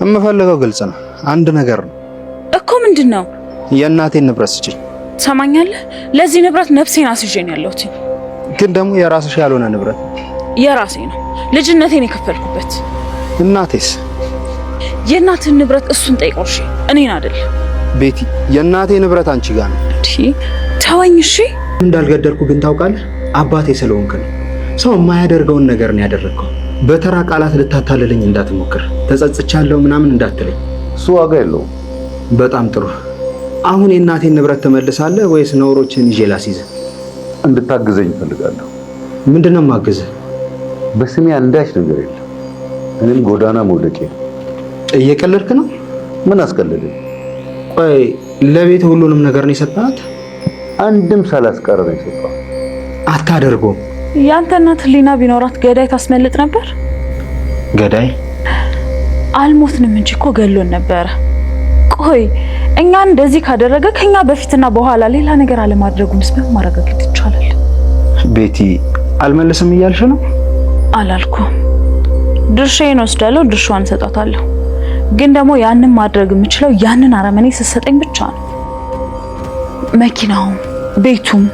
የምፈልገው ግልጽ ነው። አንድ ነገር ነው እኮ። ምንድነው? የእናቴን ንብረት ስጪኝ። ሰማኛለህ? ለዚህ ንብረት ነፍሴን አስይዤ ነው ያለሁት። ግን ደግሞ የራስሽ ያልሆነ ንብረት የራሴ ነው። ልጅነቴን የከፈልኩበት። እናቴስ? የእናትህን ንብረት እሱን ጠይቀው እሺ፣ እኔን አይደል። ቤቲ፣ የእናቴ ንብረት አንቺ ጋር ነው። እሺ ተወኝ። እሺ እንዳልገደልኩ ግን ታውቃለህ? አባቴ ስለሆንክ ነው። ሰው የማያደርገውን ነገር ነው ያደረግከው። በተራ ቃላት ልታታልልኝ እንዳትሞክር። ተጸጽቻለሁ ምናምን እንዳትለኝ። እሱ ዋጋ የለውም። በጣም ጥሩ። አሁን የእናቴን ንብረት ትመልሳለህ ወይስ ነውሮችን ይዤ ላስይዝህ? እንድታግዘኝ እፈልጋለሁ። ምንድነው ማግዘህ? በስሜ አንዳች ነገር የለም። እኔም ጎዳና መውደቄ። እየቀለድክ ነው? ምን አስቀለደኝ? ቆይ ለቤት ሁሉንም ነገር ነው የሰጣት? አንድም ሳላስቀር ነው የሰጠው። አታደርገውም። ያንተ እናት ህሊና ቢኖራት ገዳይ ታስመልጥ ነበር። ገዳይ? አልሞትንም እንጂ እኮ ገሎን ነበረ። ቆይ እኛ እንደዚህ ካደረገ ከኛ በፊትና በኋላ ሌላ ነገር አለማድረጉንስ በምን ማረጋገጥ ይቻላል? ቤቲ፣ አልመልስም እያልሽ ነው? አላልኩም። ድርሻዬን ወስዳለሁ፣ ድርሻዋን እሰጣታለሁ። ግን ደግሞ ያንን ማድረግ የምችለው ያንን አረመኔ ስትሰጠኝ ብቻ ነው። መኪናውም ቤቱም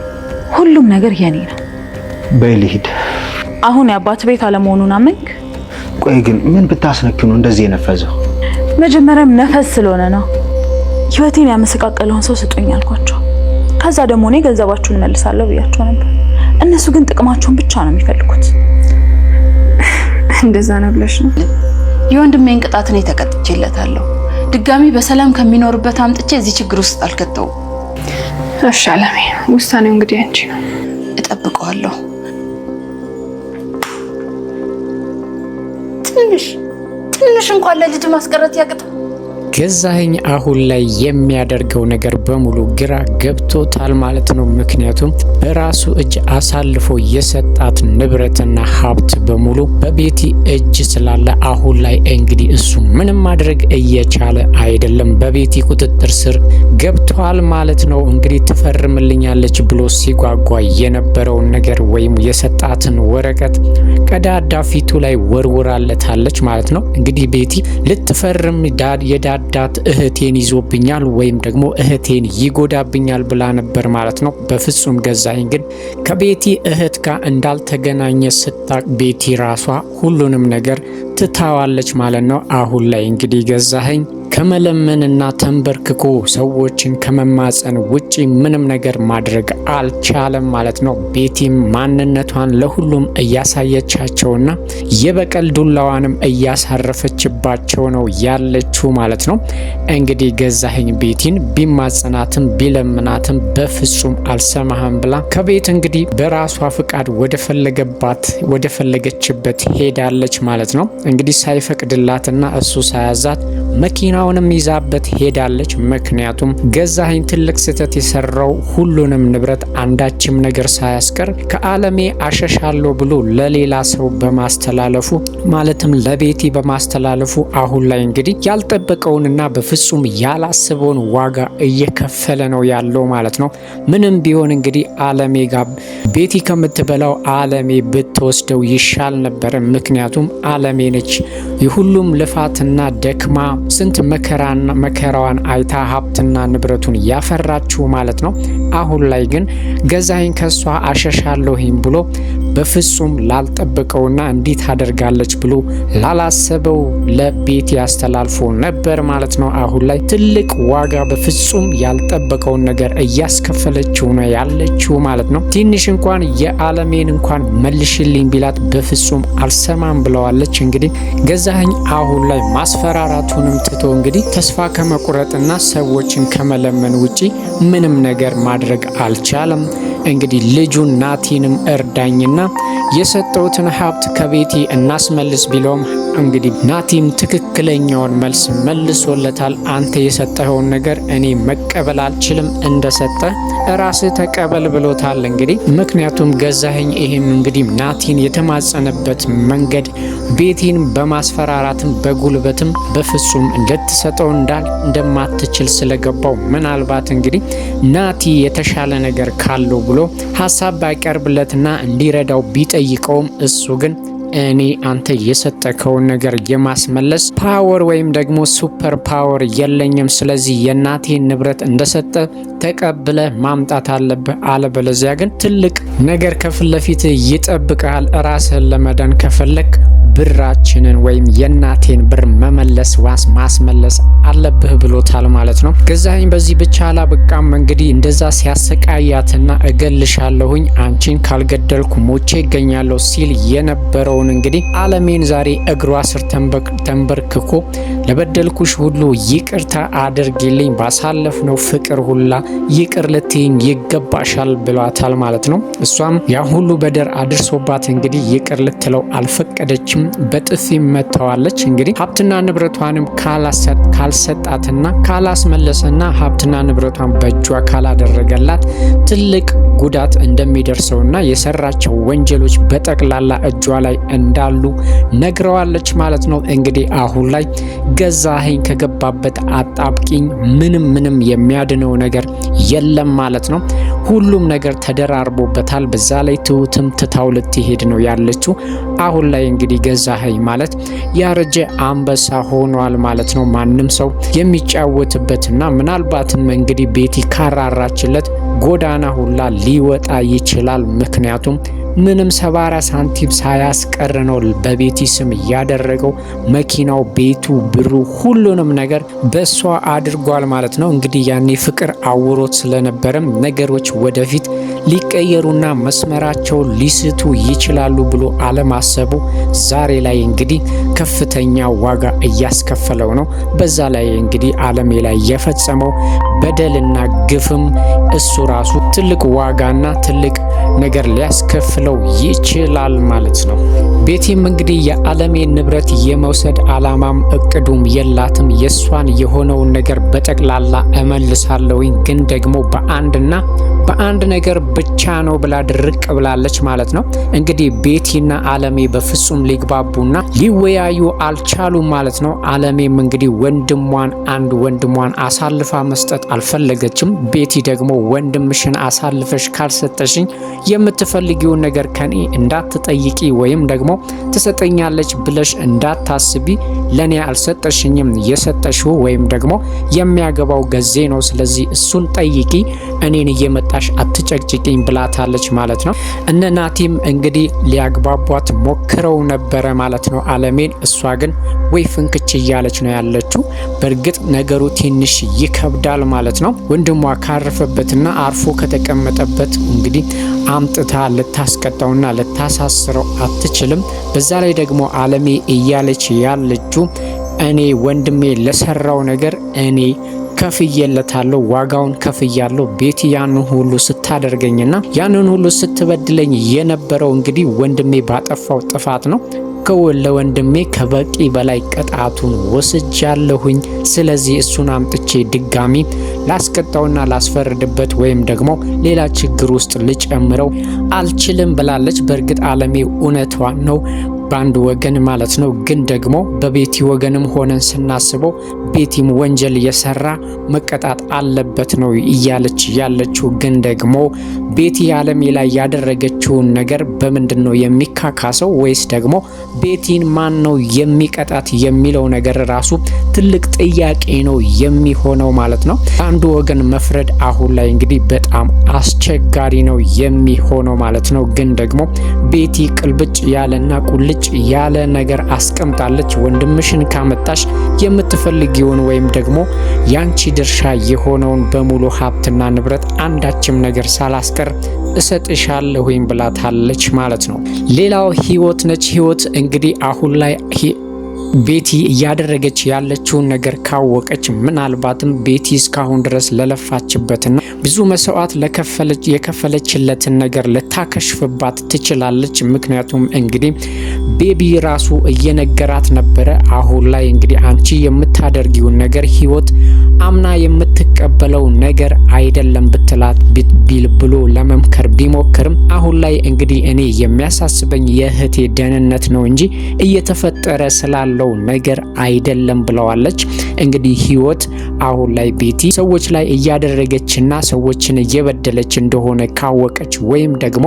ሁሉም ነገር የኔ ነው። በይ ልሂድ። አሁን የአባት ቤት አለመሆኑን አመንክ? ቆይ ግን ምን ብታስነኪው ነው እንደዚህ የነፈዘው? መጀመሪያም ነፈስ ስለሆነ ነው። ህይወቴን ያመሰቃቀለውን ሰው ስጡኝ አልኳቸው። ከዛ ደግሞ እኔ ገንዘባችሁን መልሳለሁ ብያቸው ነበር። እነሱ ግን ጥቅማቸውን ብቻ ነው የሚፈልጉት። እንደዛ ነው ብለሽ ነው? የወንድሜን ቅጣት እኔ ተቀጥቼለታለሁ። ድጋሚ በሰላም ከሚኖርበት አምጥቼ እዚህ ችግር ውስጥ አልከተው። እሺ አለሜ፣ ውሳኔው እንግዲህ አንቺ ነው። እጠብቀዋለሁ። ትንሽ እንኳን ለልጅ ማስቀረት ያቅተው። ገዛኸኝ አሁን ላይ የሚያደርገው ነገር በሙሉ ግራ ገብቶታል ማለት ነው። ምክንያቱም በራሱ እጅ አሳልፎ የሰጣት ንብረትና ሀብት በሙሉ በቤቲ እጅ ስላለ አሁን ላይ እንግዲህ እሱ ምንም ማድረግ እየቻለ አይደለም። በቤቲ ቁጥጥር ስር ገብቷል ማለት ነው። እንግዲህ ትፈርምልኛለች ብሎ ሲጓጓ የነበረውን ነገር ወይም የሰጣትን ወረቀት ቀዳዳ ፊቱ ላይ ወርውራለታለች ማለት ነው። እንግዲህ ቤቲ ልትፈርም የዳዳት እህቴን ይዞብኛል ወይም ደግሞ እህቴን ይጎዳብኛል ብላ ነበር ማለት ነው። በፍጹም ገዛኸኝ ግን ከቤቲ እህት ጋር እንዳልተገናኘ ስታቅ ቤቲ ራሷ ሁሉንም ነገር ትታዋለች ማለት ነው። አሁን ላይ እንግዲህ ገዛኸኝ ከመለመንና ተንበርክኮ ሰዎችን ከመማጸን ውጪ ምንም ነገር ማድረግ አልቻለም ማለት ነው። ቤቲም ማንነቷን ለሁሉም እያሳየቻቸውና የበቀል ዱላዋንም እያሳረፈችባቸው ነው ያለችው ማለት ነው። እንግዲህ ገዛኸኝ ቤቲን ቢማጸናትም ቢለምናትም በፍጹም አልሰማህም ብላ ከቤት እንግዲህ በራሷ ፍቃድ ወደ ፈለገችበት ሄዳለች ማለት ነው። እንግዲህ ሳይፈቅድላትና እሱ ሳያዛት መኪናውንም ይዛበት ሄዳለች። ምክንያቱም ገዛኸኝ ትልቅ ስህተት የሰራው ሁሉንም ንብረት አንዳችም ነገር ሳያስቀር ከአለሜ አሸሻለሁ ብሎ ለሌላ ሰው በማስተላለፉ ማለትም ለቤቲ በማስተላለፉ አሁን ላይ እንግዲህ ያልጠበቀውንና በፍጹም ያላሰበውን ዋጋ እየከፈለ ነው ያለው ማለት ነው። ምንም ቢሆን እንግዲህ አለሜ ጋር ቤቲ ከምትበላው አለሜ ብትወስደው ይሻል ነበር። ምክንያቱም አለሜ ነች የሁሉም ልፋትና ደክማ ስንት መከራዋን አይታ ሀብትና ንብረቱን ያፈራችው ማለት ነው። አሁን ላይ ግን ገዛኸኝ ከሷ አሸሻለሁኝ ብሎ በፍጹም ላልጠበቀውና እንዴት አደርጋለች ብሎ ላላሰበው ለቤቲ ያስተላልፎ ነበር ማለት ነው። አሁን ላይ ትልቅ ዋጋ በፍጹም ያልጠበቀውን ነገር እያስከፈለችው ነው ያለችው ማለት ነው። ትንሽ እንኳን የአለሜን እንኳን መልሽልኝ ቢላት በፍጹም አልሰማም ብለዋለች። እንግዲህ ገዛኸኝ አሁን ላይ ማስፈራራቱንም ትቶ እንግዲህ ተስፋ ከመቁረጥና ሰዎችን ከመለመን ውጪ ምንም ነገር ማድረግ አልቻለም። እንግዲህ ልጁን ናቲንም እርዳኝና የሰጠውትን ሀብት ከቤቲ እናስመልስ ቢለውም እንግዲህ ናቲም ትክክለኛውን መልስ መልሶለታል። አንተ የሰጠኸውን ነገር እኔ መቀበል አልችልም፣ እንደሰጠ ራስህ ተቀበል ብሎታል። እንግዲህ ምክንያቱም ገዛኸኝ ይሄም እንግዲህ ናቲን የተማጸነበት መንገድ ቤቲን በማስፈራራትም በጉልበትም በፍጹም ልትሰጠው እንደማትችል ስለገባው ምናልባት እንግዲህ ናቲ የተሻለ ነገር ካለው ብሎ ሀሳብ ባቀርብለትና እንዲረዳው ቢጠይቀውም እሱ ግን እኔ አንተ የሰጠከውን ነገር የማስመለስ ፓወር ወይም ደግሞ ሱፐር ፓወር የለኝም። ስለዚህ የእናቴን ንብረት እንደሰጠ ተቀብለ ማምጣት አለብህ። አለበለዚያ ግን ትልቅ ነገር ከፊት ለፊት ይጠብቃል። ራስህን ለመዳን ከፈለክ ብራችንን ወይም የእናቴን ብር መመለስ ማስመለስ አለብህ ብሎታል ማለት ነው። ገዛኸኝ በዚህ ብቻ አላበቃም። እንግዲህ እንደዛ ሲያሰቃያትና እገልሻለሁኝ አንቺን ካልገደልኩ ሞቼ ይገኛለሁ ሲል የነበረውን እንግዲህ አለሜን ዛሬ እግሯ ስር ተንበርክኮ ለበደልኩሽ ሁሉ ይቅርታ አድርጊልኝ፣ ባሳለፍነው ፍቅር ሁላ ይቅር ልትይኝ ይገባሻል ብሏታል ማለት ነው። እሷም ያ ሁሉ በደር አድርሶባት እንግዲህ ይቅር ልትለው አልፈቀደችም። በጥፊ መተዋለች። እንግዲህ ሀብትና ንብረቷንም ካልሰጣትና ካላስመለሰና ሀብትና ንብረቷን በእጇ ካላደረገላት ትልቅ ጉዳት እንደሚደርሰውና የሰራቸው ወንጀሎች በጠቅላላ እጇ ላይ እንዳሉ ነግረዋለች ማለት ነው። እንግዲህ አሁን ላይ ገዛኸኝ ከገባበት አጣብቂኝ ምንም የሚያድነው ነገር የለም ማለት ነው። ሁሉም ነገር ተደራርቦበታል። በዛ ላይ ትሁትም ትታው ልትሄድ ነው ያለችው። አሁን ላይ እንግዲህ ገዛኸኝ ማለት ያረጀ አንበሳ ሆኗል ማለት ነው። ማንም ሰው የሚጫወትበትና ምናልባትም እንግዲህ ቤቲ ካራራችለት ጎዳና ሁላ ሊወጣ ይችላል። ምክንያቱም ምንም 70 ሳንቲም ሳያስቀር ነው በቤቲ ስም ያደረገው። መኪናው፣ ቤቱ፣ ብሩ፣ ሁሉንም ነገር በሷ አድርጓል ማለት ነው። እንግዲህ ያኔ ፍቅር አውሮት ስለነበረም ነገሮች ወደፊት ሊቀየሩና መስመራቸው ሊስቱ ይችላሉ ብሎ አለማሰቡ ዛሬ ላይ እንግዲህ ከፍተኛ ዋጋ እያስከፈለው ነው። በዛ ላይ እንግዲህ አለሜ ላይ የፈጸመው በደልና ግፍም እሱ ራሱ ትልቅ ዋጋና ትልቅ ነገር ሊያስከፍለው ይችላል ማለት ነው። ቤቲም እንግዲህ የአለሜን ንብረት የመውሰድ አላማም እቅዱም የላትም። የሷን የሆነውን ነገር በጠቅላላ እመልሳለሁኝ ግን ደግሞ በአንድ ነገር ብቻ ነው ብላ ድርቅ ብላለች ማለት ነው። እንግዲህ ቤቲና አለሜ በፍጹም ሊግባቡና ሊወያዩ አልቻሉም ማለት ነው። አለሜም እንግዲህ ወንድሟን አሳልፋ መስጠት አልፈለገችም። ቤቲ ደግሞ ወንድምሽን አሳልፈሽ ካልሰጠሽኝ የምትፈልጊውን ነገር ከኔ እንዳትጠይቂ ወይም ደግሞ ትሰጠኛለች ብለሽ እንዳታስቢ፣ ለኔ አልሰጠሽኝም፣ የሰጠሽው ወይም ደግሞ የሚያገባው ገዜ ነው። ስለዚህ እሱን ጠይቂ፣ እኔን እየመጣሽ አትጨቅጭቂኝ ብላታለች ማለት ነው። እነ ናቲም እንግዲህ ሊያግባቧት ሞክረው ነበረ ማለት ነው አለሜን። እሷ ግን ወይ ፍንክች እያለች ነው ያለችው። በእርግጥ ነገሩ ትንሽ ይከብዳል ማለት ነው። ወንድሟ ካረፈበትና አርፎ ከተቀመጠበት እንግዲህ አምጥታ ልታስቀጣውና ልታሳስረው አትችልም። በዛ ላይ ደግሞ አለሜ እያለች ያለችው እኔ ወንድሜ ለሰራው ነገር እኔ ከፍየለታለሁ፣ ዋጋውን ከፍያለሁ። ቤቲ ያንን ሁሉ ስታደርገኝና ያንን ሁሉ ስትበድለኝ የነበረው እንግዲህ ወንድሜ ባጠፋው ጥፋት ነው። ለወንድሜ ከበቂ በላይ ቅጣቱን ወስጃለሁኝ። ስለዚህ እሱን አምጥቼ ድጋሚ ላስቀጣውና ላስፈርድበት ወይም ደግሞ ሌላ ችግር ውስጥ ልጨምረው አልችልም ብላለች። በእርግጥ አለሜ እውነቷን ነው በአንድ ወገን ማለት ነው። ግን ደግሞ በቤቲ ወገንም ሆነን ስናስበው ቤቲም ወንጀል የሰራ መቀጣት አለበት ነው እያለች ያለችው። ግን ደግሞ ቤቲ አለሜ ላይ ያደረገችውን ነገር በምንድን ነው የሚካካሰው ወይስ ደግሞ ቤቲን ማን ነው የሚቀጣት የሚለው ነገር ራሱ ትልቅ ጥያቄ ነው የሚሆነው ማለት ነው። አንዱ ወገን መፍረድ አሁን ላይ እንግዲህ በጣም አስቸጋሪ ነው የሚሆነው ማለት ነው። ግን ደግሞ ቤቲ ቅልብጭ ያለና ቁልጭ ያለ ነገር አስቀምጣለች። ወንድምሽን ካመጣሽ የምትፈልጊውን ወይም ደግሞ ያንቺ ድርሻ የሆነውን በሙሉ ሀብትና ንብረት አንዳችም ነገር ሳላስቀር እሰጥሻለሁኝ ብላታለች ማለት ነው። ሌላው ህይወት ነች። ህይወት እንግዲህ አሁን ላይ ቤቲ እያደረገች ያለችውን ነገር ካወቀች ምናልባትም ቤቲ እስካሁን ድረስ ለለፋችበትና ብዙ መስዋዕት የከፈለችለትን ነገር ልታከሽፍባት ትችላለች። ምክንያቱም እንግዲህ ቤቢ ራሱ እየነገራት ነበረ። አሁን ላይ እንግዲህ አንቺ የምታደርጊውን ነገር ህይወት አምና የምትቀበለው ነገር አይደለም ብትላት ብሎ ለመምከር ቢሞክርም አሁን ላይ እንግዲህ እኔ የሚያሳስበኝ የእህቴ ደህንነት ነው እንጂ እየተፈጠረ ስላለው ነገር አይደለም ብለዋለች። እንግዲህ ህይወት አሁን ላይ ቤቲ ሰዎች ላይ እያደረገችና ሰዎችን እየበደለች እንደሆነ ካወቀች ወይም ደግሞ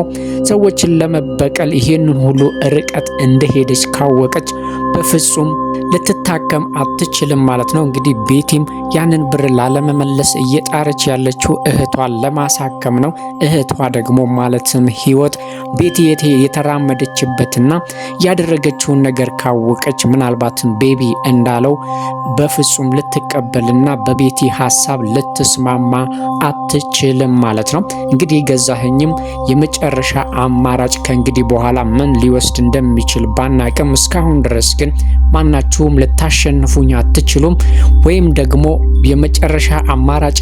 ሰዎችን ለመበቀል ይሄንን ሁሉ ርቀት እንደሄደች ካወቀች በፍጹም ልትታከም አትችልም ማለት ነው። እንግዲህ ቤቲም ያንን ብር ላለመመለስ እየጣረች ያለችው እህቷን ለማሳከም ነው። እህቷ ደግሞ ማለትም ህይወት ቤቲ የተራመደችበትና ያደረገችውን ነገር ካወቀች ምናልባትም ቤቢ እንዳለው በፍጹም ልትቀበልና በቤቲ ሀሳብ ልትስማማ አትችልም ማለት ነው። እንግዲህ ገዛኸኝም የመጨረሻ አማራጭ ከእንግዲህ በኋላ ምን ሊወስድ እንደሚችል ባናቅም እስካሁን ድረስ ግን ማናችሁም ልታሸንፉኝ አትችሉም ወይም ደግሞ የመጨረሻ አማራጭ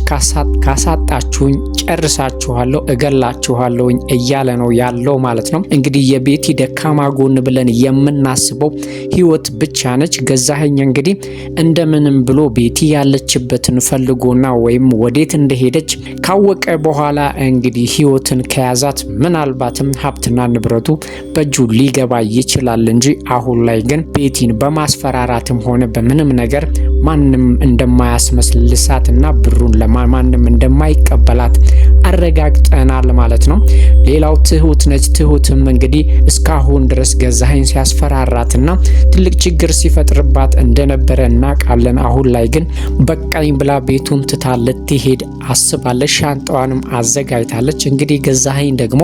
ካሳጣችሁኝ ጨርሳችኋለሁ፣ እገላችኋለሁኝ እያለ ነው ያለው ማለት ነው። እንግዲህ የቤቲ ደካማ ጎን ብለን የምናስበው ህይወት ብቻ ነች። ገዛኸኝ እንግዲህ እንደምንም ብሎ ቤቲ ያለችበትን ፈልጎና ወይም ወዴት እንደሄደች ካወቀ በኋላ እንግዲህ ህይወትን ከያዛት ምናልባትም ሀብትና ንብረቱ በእጁ ሊገባ ይችላል እንጂ አሁን ላይ ግን ቤቲን በማስፈራራትም ሆነ በምንም ነገር ማንም እንደማያስመስልሳትና ብሩን ለማንም እንደማይቀበላት አረጋግጠናል ማለት ነው። ሌላው ትሁት ነች። ትሁትም እንግዲህ እስካሁን ድረስ ገዛኸኝ ሲያስፈራራትና ትልቅ ችግር ሲፈጥርባት እንደነበረ እናውቃለን። አሁን ላይ ግን በቃኝ ብላ ቤቱን ትታ ልትሄድ አስባለች። ሻንጣዋንም አዘጋጅታለች። እንግዲህ ገዛኸኝ ደግሞ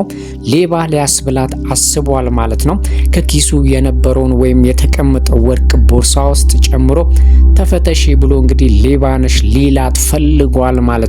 ሌባ ሊያስብላት አስቧል ማለት ነው። ከኪሱ የነበረውን ወይም የተቀመጠው ወርቅ ቦርሳ ውስጥ ጨምሮ ተፈተሺ ብሎ እንግዲህ ሌባ ነሽ ሊላት ፈልጓል ማለት ነው።